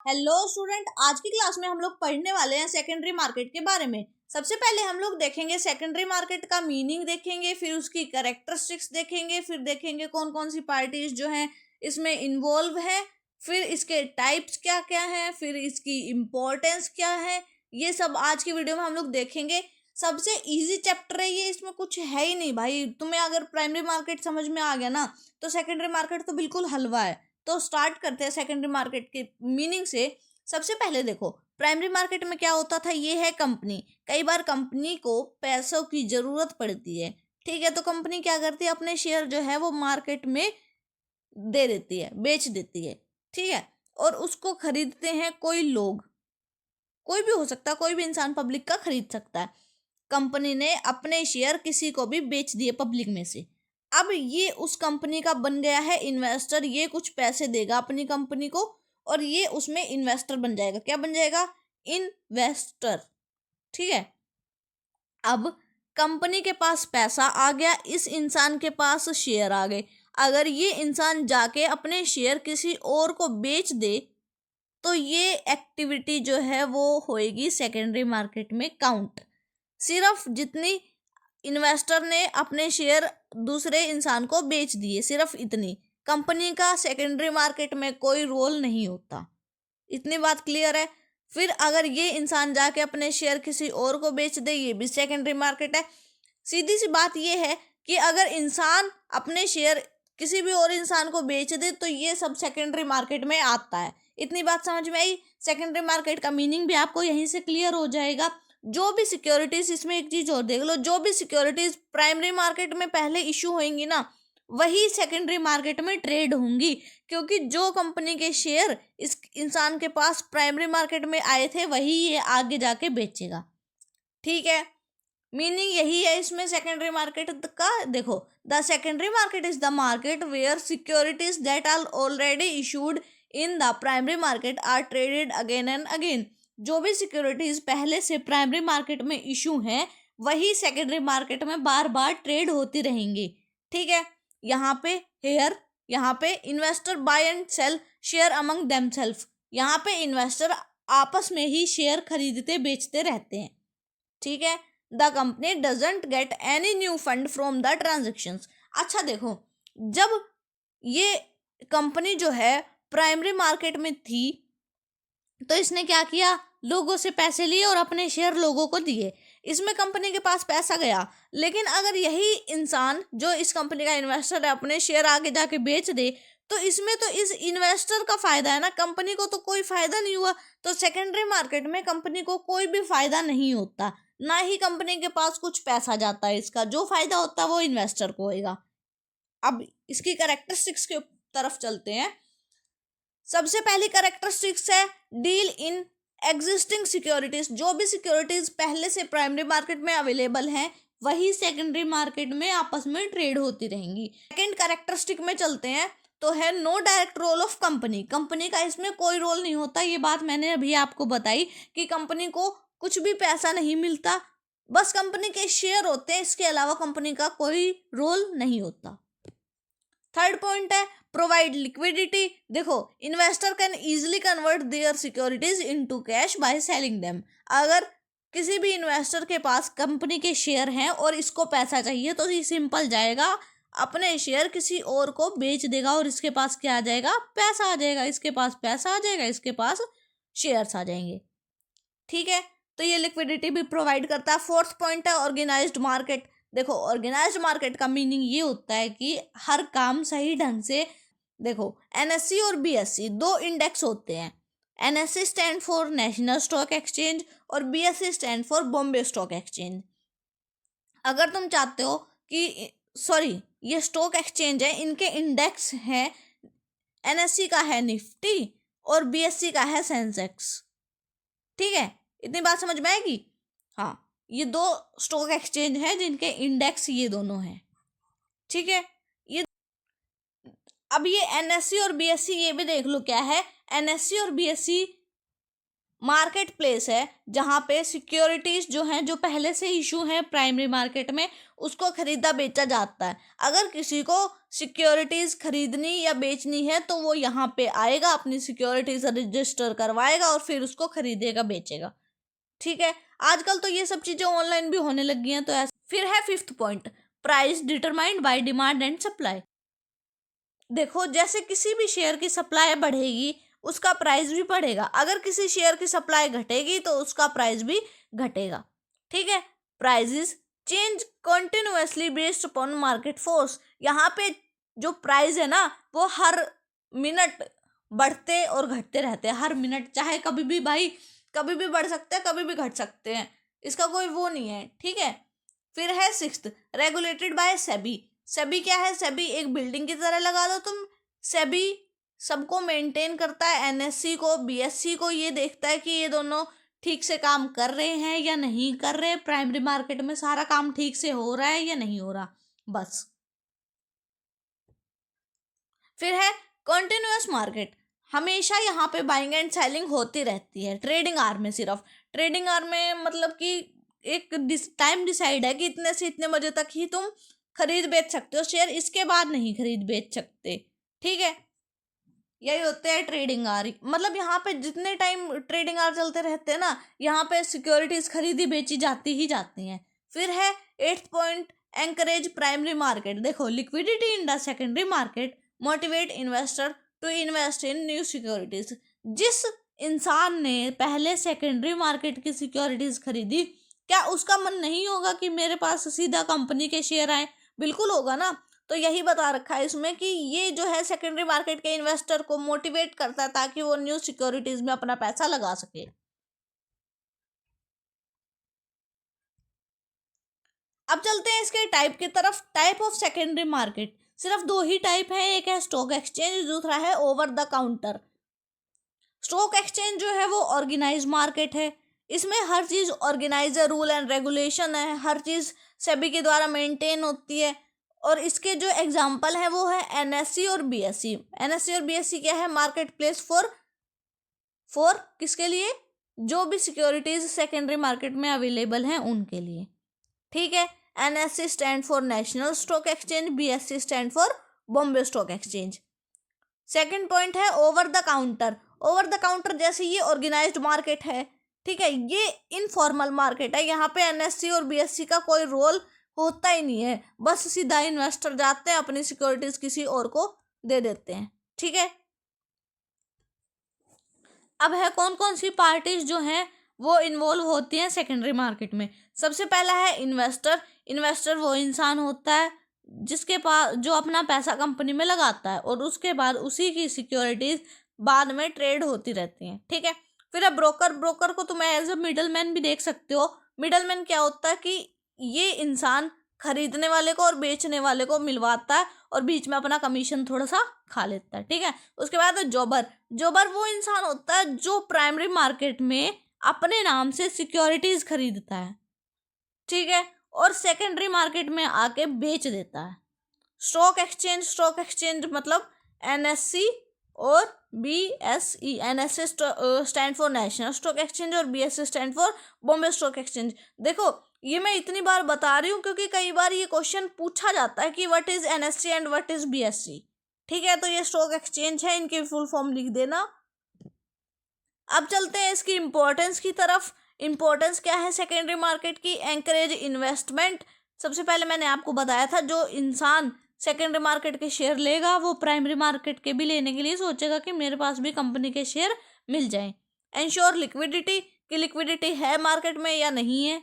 Hello student, आज की class में हम लोग पढ़ने वाले हैं सेकेंडरी मार्केट के बारे में। सबसे पहले हम लोग देखेंगे सेकेंडरी मार्केट का मीनिंग देखेंगे, फिर उसकी कैरेक्टरिस्टिक्स देखेंगे, फिर देखेंगे कौन कौन सी पार्टीज जो हैं इसमें इन्वॉल्व है, फिर इसके टाइप्स क्या क्या हैं, फिर इसकी इम्पोर्टेंस क्या है। ये सब आज की वीडियो में हम लोग देखेंगे। सबसे इजी चैप्टर है ये, इसमें कुछ है ही नहीं भाई। तुम्हें अगर प्राइमरी मार्केट समझ में आ गया ना तो सेकेंडरी मार्केट तो बिल्कुल हलवा है। तो स्टार्ट करते हैं सेकेंडरी मार्केट के मीनिंग से। सबसे पहले देखो, प्राइमरी मार्केट में क्या होता था, ये है कंपनी। कई बार कंपनी को पैसों की जरूरत पड़ती है, ठीक है, तो कंपनी क्या करती है, अपने शेयर जो है वो मार्केट में दे देती है, बेच देती है, ठीक है। और उसको खरीदते हैं कोई लोग, कोई भी हो सकता है, कोई भी इंसान पब्लिक का खरीद सकता है। कंपनी ने अपने शेयर किसी को भी बेच दिए पब्लिक में से। अब ये उस कंपनी का बन गया है इन्वेस्टर, ये कुछ पैसे देगा अपनी कंपनी को और ये उसमें इन्वेस्टर बन जाएगा। क्या बन जाएगा? इन्वेस्टर, ठीक है। अब कंपनी के पास पैसा आ गया, इस इंसान के पास शेयर आ गए। अगर ये इंसान जाके अपने शेयर किसी और को बेच दे तो ये एक्टिविटी जो है वो होएगी सेकेंडरी मार्केट में काउंट। सिर्फ जितनी इन्वेस्टर ने अपने शेयर दूसरे इंसान को बेच दिए, सिर्फ इतनी, कंपनी का सेकेंडरी मार्केट में कोई रोल नहीं होता। इतनी बात क्लियर है। फिर अगर ये इंसान जाके अपने शेयर किसी और को बेच दे, ये भी सेकेंडरी मार्केट है। सीधी सी बात ये है कि अगर इंसान अपने शेयर किसी भी और इंसान को बेच दे तो ये सब सेकेंडरी मार्केट में आता है। इतनी बात समझ में आई। सेकेंडरी मार्केट का मीनिंग भी आपको यहीं से क्लियर हो जाएगा। जो भी सिक्योरिटीज, इसमें एक चीज और देख लो, जो भी सिक्योरिटीज प्राइमरी मार्केट में पहले इशू होंगी ना, वही सेकेंडरी मार्केट में ट्रेड होंगी, क्योंकि जो कंपनी के शेयर इस इंसान के पास प्राइमरी मार्केट में आए थे वही ये आगे जाके बेचेगा, ठीक है। मीनिंग यही है इसमें सेकेंडरी मार्केट का। देखो, the secondary market is the market where securities that are already issued in the primary market are traded again and again. जो भी सिक्योरिटीज पहले से प्राइमरी मार्केट में इशू हैं वही सेकेंडरी मार्केट में बार बार ट्रेड होती रहेंगी, ठीक है। यहाँ पे investor buy and sell share among themselves. यहाँ पे इन्वेस्टर आपस में ही शेयर खरीदते बेचते रहते हैं, ठीक है। The company doesn't get any new fund from the transactions. अच्छा देखो, जब ये कंपनी जो है प्राइमरी मार्केट में थी तो इसने क्या किया, लोगों से पैसे लिए और अपने शेयर लोगों को दिए। इसमें कंपनी के पास पैसा गया, लेकिन अगर यही इंसान जो इस कंपनी का इन्वेस्टर है अपने शेयर आगे जाके बेच दे तो इसमें तो इस इन्वेस्टर का फायदा है ना, कंपनी को तो कोई फायदा नहीं हुआ। तो सेकेंडरी मार्केट में कंपनी को कोई भी फायदा नहीं होता, ना ही कंपनी के पास कुछ पैसा जाता है। इसका जो फायदा होता है वो इन्वेस्टर को होगा। अब इसकी कैरेक्टरिस्टिक्स के तरफ चलते हैं। सबसे पहली कैरेक्टरिस्टिक्स है डील इन एग्जिस्टिंग सिक्योरिटीज। जो भी सिक्योरिटीज पहले से प्राइमरी मार्केट में अवेलेबल हैं वही सेकेंडरी मार्केट में आपस में ट्रेड होती रहेंगी। सेकेंड कैरेक्टरिस्टिक में चलते हैं तो है no direct role of company. Company का इसमें कोई रोल नहीं होता। ये बात मैंने अभी आपको बताई कि कंपनी को कुछ भी पैसा नहीं मिलता, बस कंपनी के शेयर होते हैं, इसके अलावा कंपनी का कोई रोल नहीं होता। थर्ड पॉइंट है प्रोवाइड लिक्विडिटी। देखो, investor can easily convert their securities into cash by selling them. अगर किसी भी इन्वेस्टर के पास कंपनी के शेयर हैं और इसको पैसा चाहिए तो ये सिंपल जाएगा, अपने शेयर किसी और को बेच देगा और इसके पास क्या आ जाएगा, पैसा आ जाएगा। इसके पास पैसा आ जाएगा, इसके पास शेयर्स आ जाएंगे, ठीक है। तो ये लिक्विडिटी भी प्रोवाइड करता है। फोर्थ पॉइंट है ऑर्गेनाइज्ड मार्केट। देखो, ऑर्गेनाइज्ड मार्केट का मीनिंग ये होता है कि हर काम सही ढंग से, देखो एनएससी और बीएससी दो इंडेक्स होते हैं। NSC stand for national stock exchange और BSC stand for Bombay stock exchange. अगर तुम चाहते हो कि ये स्टॉक एक्सचेंज है, इनके इंडेक्स हैं, एनएससी का है निफ्टी और बीएससी का है सेंसेक्स, ठीक है। इतनी बात समझ में आएगी। हाँ, ये दो स्टॉक एक्सचेंज है जिनके इंडेक्स ये दोनों हैं, ठीक है। ये अब ये एनएससी और बीएससी ये भी देख लो क्या है। एनएससी और बीएससी मार्केट प्लेस है जहाँ पे सिक्योरिटीज जो हैं, जो पहले से इशू हैं प्राइमरी मार्केट में, उसको खरीदा बेचा जाता है। अगर किसी को सिक्योरिटीज खरीदनी या बेचनी है तो वो यहाँ पे आएगा, अपनी सिक्योरिटीज रजिस्टर करवाएगा और फिर उसको खरीदेगा बेचेगा। ठीक है, आजकल तो ये सब चीजें ऑनलाइन भी होने लगी हैं। तो ऐसा फिर है fifth point, price determined by demand and supply. देखो, जैसे किसी भी शेयर की सप्लाई बढ़ेगी उसका प्राइस भी बढ़ेगा, अगर किसी शेयर की सप्लाई घटेगी तो उसका प्राइस भी घटेगा। ठीक है, prices change continuously based upon market force. यहाँ पे जो प्राइस है ना वो हर मिनट बढ़ते और घटते रहते हैं, हर मिनट, चाहे कभी भी भाई, कभी भी बढ़ सकते हैं कभी भी घट सकते हैं, इसका कोई वो नहीं है। ठीक है, फिर है sixth, regulated by SEBI. SEBI क्या है? सेबी एक बिल्डिंग की तरह लगा दो तुम। सेबी सबको मेंटेन करता है, एनएससी को, बीएससी को, ये देखता है कि ये दोनों ठीक से काम कर रहे हैं या नहीं कर रहे, प्राइमरी मार्केट में सारा काम ठीक से हो रहा है या नहीं हो रहा, बस। फिर है कंटिन्यूअस मार्केट, हमेशा यहाँ पे बाइंग एंड सेलिंग होती रहती है। ट्रेडिंग आवर में सिर्फ, ट्रेडिंग आवर में मतलब कि एक टाइम डिसाइड है कि इतने से इतने बजे तक ही तुम खरीद बेच सकते हो शेयर, इसके बाद नहीं खरीद बेच सकते। ठीक है, यही होते हैं ट्रेडिंग आवर। मतलब यहाँ पे जितने टाइम ट्रेडिंग आवर चलते रहते हैं ना, यहाँ पे सिक्योरिटीज खरीदी बेची जाती ही जाती हैं। फिर है eighth point, anchorage primary market. देखो, liquidity in the secondary market motivate investor to invest in new securities. जिस इंसान ने पहले सेकेंडरी मार्केट की सिक्योरिटीज खरीदी, क्या उसका मन नहीं होगा कि मेरे पास सीधा कंपनी के शेयर आए? बिल्कुल होगा ना। तो यही बता रखा है इसमें कि ये जो है सेकेंडरी मार्केट के इन्वेस्टर को मोटिवेट करता है ताकि वो न्यू सिक्योरिटीज में अपना पैसा लगा सके। अब चलते हैं इसके टाइप की तरफ। टाइप ऑफ सेकेंडरी मार्केट, सिर्फ दो ही टाइप है, एक है स्टॉक एक्सचेंज, दूसरा है over the counter. Stock exchange जो है वो ऑर्गेनाइज मार्केट है, इसमें हर चीज ऑर्गेनाइज है, रूल एंड रेगुलेशन है, हर चीज सेबी के द्वारा मेंटेन होती है। और इसके जो एग्जाम्पल है वो है एनएससी और बीएससी। एनएससी और बीएससी क्या है? मार्केट प्लेस फॉर किसके लिए? जो भी सिक्योरिटीज सेकेंडरी मार्केट में अवेलेबल हैं उनके लिए। ठीक है, NSC stand for national stock exchange, BSC stand for Bombay stock exchange. Second point है over the counter. Over the counter जैसे ये ऑर्गेनाइज्ड मार्केट है, ठीक है, ये इनफॉर्मल मार्केट है, यहाँ पे एनएससी और बीएससी का कोई रोल होता ही नहीं है, बस सीधा इन्वेस्टर जाते हैं अपनी सिक्योरिटीज किसी और को दे देते हैं। ठीक है, अब है कौन कौन सी पार्टीज जो हैं वो इन्वॉल्व होती हैं सेकेंडरी मार्केट में। सबसे पहला है इन्वेस्टर। इन्वेस्टर वो इंसान होता है जिसके पास, जो अपना पैसा कंपनी में लगाता है और उसके बाद उसी की सिक्योरिटीज बाद में ट्रेड होती रहती हैं। ठीक है, फिर है ब्रोकर। ब्रोकर को तुम एज अ मिडल मैन भी देख सकते हो। मिडल मैन क्या होता है कि ये इंसान खरीदने वाले को और बेचने वाले को मिलवाता है और बीच में अपना कमीशन थोड़ा सा खा लेता है। ठीक है, उसके बाद जॉबर। जॉबर वो इंसान होता है जो प्राइमरी मार्केट में अपने नाम से सिक्योरिटीज खरीदता है, ठीक है, और सेकेंडरी मार्केट में आके बेच देता है। स्टॉक एक्सचेंज, स्टॉक एक्सचेंज मतलब एनएससी और BSE. NSC stand for national stock exchange और BSE stand for Bombay stock exchange. देखो, ये मैं इतनी बार बता रही हूँ क्योंकि कई बार ये क्वेश्चन पूछा जाता है कि what is NSC and what is BSE. ठीक है, तो ये स्टॉक एक्सचेंज है, इनकी फुल फॉर्म लिख देना। अब चलते हैं इसकी इंपॉर्टेंस की तरफ। इंपॉर्टेंस क्या है सेकेंडरी मार्केट की? Encourage investment. सबसे पहले मैंने आपको बताया था, जो इंसान सेकेंडरी मार्केट के शेयर लेगा वो प्राइमरी मार्केट के भी लेने के लिए सोचेगा कि मेरे पास भी कंपनी के शेयर मिल जाएं। एंश्योर लिक्विडिटी, कि लिक्विडिटी है मार्केट में या नहीं है।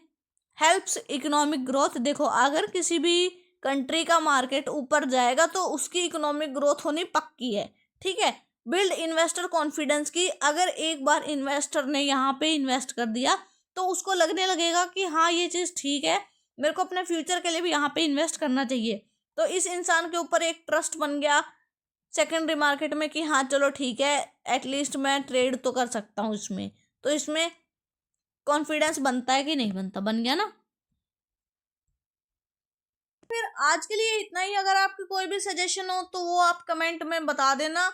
Helps economic growth. देखो, अगर किसी भी कंट्री का मार्केट ऊपर जाएगा तो उसकी इकोनॉमिक ग्रोथ होनी पक्की है। ठीक है, बिल्ड इन्वेस्टर कॉन्फिडेंस की, अगर एक बार इन्वेस्टर ने यहाँ पे इन्वेस्ट कर दिया तो उसको लगने लगेगा कि हाँ ये चीज़ ठीक है, मेरे को अपने फ्यूचर के लिए भी यहाँ पे इन्वेस्ट करना चाहिए। तो इस इंसान के ऊपर एक ट्रस्ट बन गया सेकेंडरी मार्केट में कि हाँ चलो ठीक है, एटलीस्ट मैं ट्रेड तो कर सकता हूँ इसमें। तो इसमें कॉन्फिडेंस बनता है कि नहीं बनता? बन गया ना। फिर आज के लिए इतना ही। अगर आपकी कोई भी सजेशन हो तो वो आप कमेंट में बता देना।